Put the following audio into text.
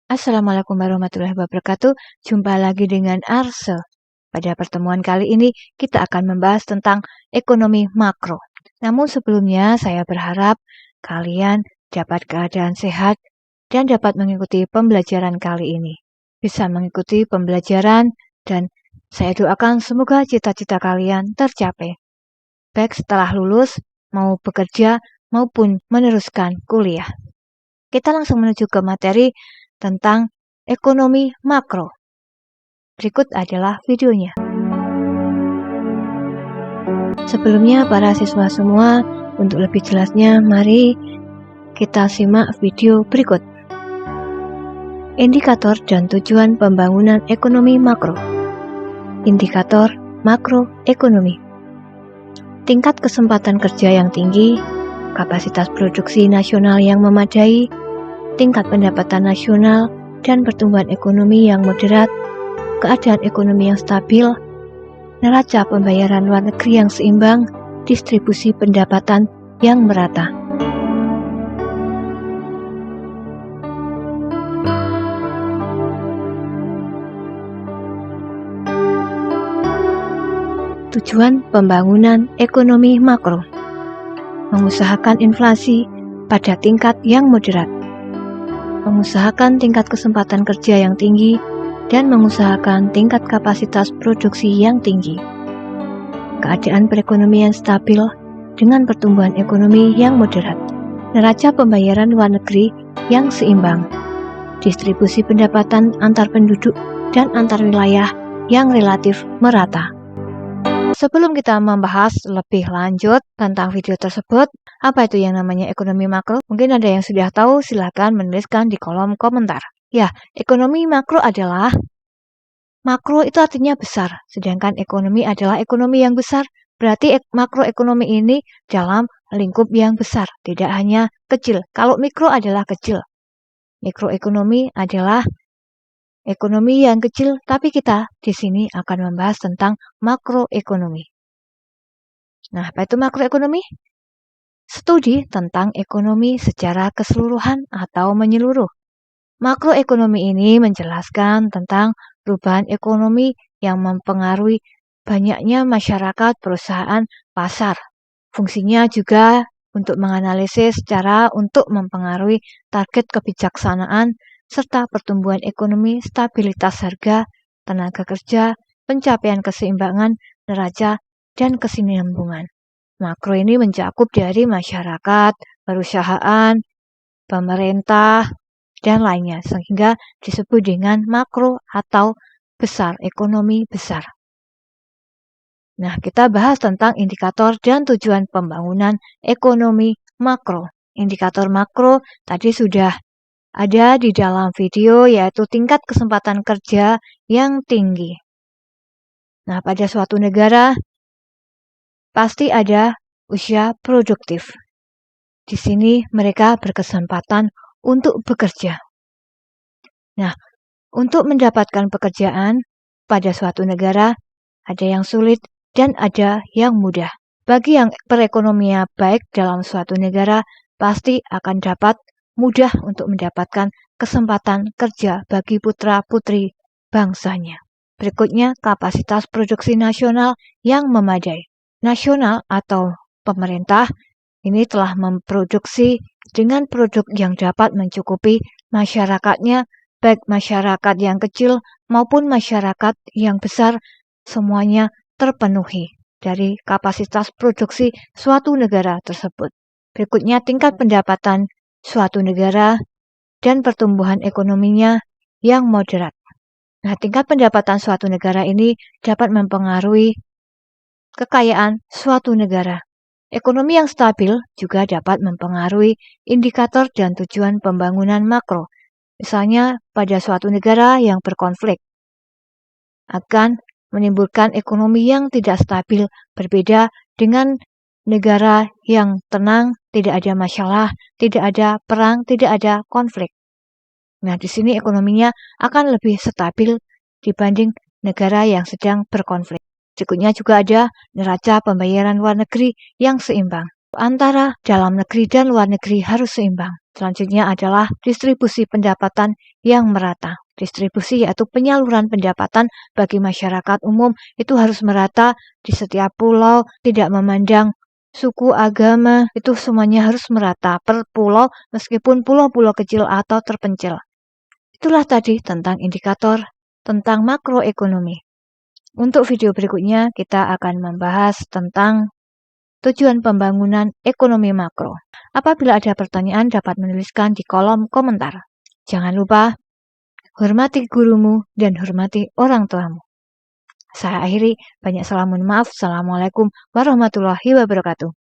Assalamualaikum warahmatullahi wabarakatuh. Jumpa lagi dengan Arse. Pada pertemuan kali ini kita akan membahas tentang ekonomi makro. Namun sebelumnya saya berharap kalian dapat keadaan sehat dan dapat mengikuti pembelajaran kali ini. Bisa mengikuti pembelajaran dan saya doakan semoga cita-cita kalian tercapai. Baik setelah lulus, mau bekerja maupun meneruskan kuliah. Kita langsung menuju ke materi tentang ekonomi makro. Berikut adalah videonya. Sebelumnya para siswa semua, untuk lebih jelasnya mari kita simak video berikut. Indikator dan tujuan pembangunan ekonomi makro. Indikator makroekonomi. Tingkat kesempatan kerja yang tinggi, kapasitas produksi nasional yang memadai, tingkat pendapatan nasional, dan pertumbuhan ekonomi yang moderat, keadaan ekonomi yang stabil, neraca pembayaran luar negeri yang seimbang, distribusi pendapatan yang merata. Tujuan pembangunan ekonomi makro. Mengusahakan inflasi pada tingkat yang moderat, mengusahakan tingkat kesempatan kerja yang tinggi, dan mengusahakan tingkat kapasitas produksi yang tinggi. Keadaan perekonomian stabil dengan pertumbuhan ekonomi yang moderat, neraca pembayaran luar negeri yang seimbang, distribusi pendapatan antar penduduk dan antar wilayah yang relatif merata. Sebelum kita membahas lebih lanjut tentang video tersebut, apa itu yang namanya ekonomi makro? Mungkin ada yang sudah tahu, silahkan menuliskan di kolom komentar. Ya, ekonomi makro adalah, makro itu artinya besar, sedangkan ekonomi adalah ekonomi yang besar. Berarti makroekonomi ini dalam lingkup yang besar, tidak hanya kecil. Kalau mikro adalah kecil. Mikroekonomi adalah ekonomi yang kecil, tapi kita di sini akan membahas tentang makroekonomi. Nah, apa itu makroekonomi? Studi tentang ekonomi secara keseluruhan atau menyeluruh. Makroekonomi ini menjelaskan tentang perubahan ekonomi yang mempengaruhi banyaknya masyarakat, perusahaan, pasar. Fungsinya juga untuk menganalisis cara untuk mempengaruhi target kebijaksanaan serta pertumbuhan ekonomi, stabilitas harga, tenaga kerja, pencapaian keseimbangan, neraca, dan kesinambungan. Makro ini mencakup dari masyarakat, perusahaan, pemerintah, dan lainnya, sehingga disebut dengan makro atau besar, ekonomi besar. Nah, kita bahas tentang indikator dan tujuan pembangunan ekonomi makro. Indikator makro tadi sudah ada di dalam video, yaitu tingkat kesempatan kerja yang tinggi. Nah, pada suatu negara pasti ada usia produktif. Di sini mereka berkesempatan untuk bekerja. Nah, untuk mendapatkan pekerjaan pada suatu negara ada yang sulit dan ada yang mudah. Bagi yang perekonomian baik dalam suatu negara pasti akan dapat mudah untuk mendapatkan kesempatan kerja bagi putra-putri bangsanya. Berikutnya, kapasitas produksi nasional yang memadai. Nasional atau pemerintah ini telah memproduksi dengan produk yang dapat mencukupi masyarakatnya, baik masyarakat yang kecil maupun masyarakat yang besar, semuanya terpenuhi dari kapasitas produksi suatu negara tersebut. Berikutnya, tingkat pendapatan suatu negara dan pertumbuhan ekonominya yang moderat. Nah, tingkat pendapatan suatu negara ini dapat mempengaruhi kekayaan suatu negara. Ekonomi yang stabil juga dapat mempengaruhi indikator dan tujuan pembangunan makro. Misalnya, pada suatu negara yang berkonflik akan menimbulkan ekonomi yang tidak stabil, berbeda dengan negara yang tenang, tidak ada masalah, tidak ada perang, tidak ada konflik. Nah, di sini ekonominya akan lebih stabil dibanding negara yang sedang berkonflik. Berikutnya juga ada neraca pembayaran luar negeri yang seimbang. Antara dalam negeri dan luar negeri harus seimbang. Selanjutnya adalah distribusi pendapatan yang merata. Distribusi yaitu penyaluran pendapatan bagi masyarakat umum itu harus merata di setiap pulau, tidak memandang suku, agama, itu semuanya harus merata per pulau meskipun pulau-pulau kecil atau terpencil. Itulah tadi tentang indikator tentang makroekonomi. Untuk video berikutnya kita akan membahas tentang tujuan pembangunan ekonomi makro. Apabila ada pertanyaan dapat menuliskan di kolom komentar. Jangan lupa hormati gurumu dan hormati orang tuamu. Saya akhiri, banyak salam mohon maaf. Assalamualaikum warahmatullahi wabarakatuh.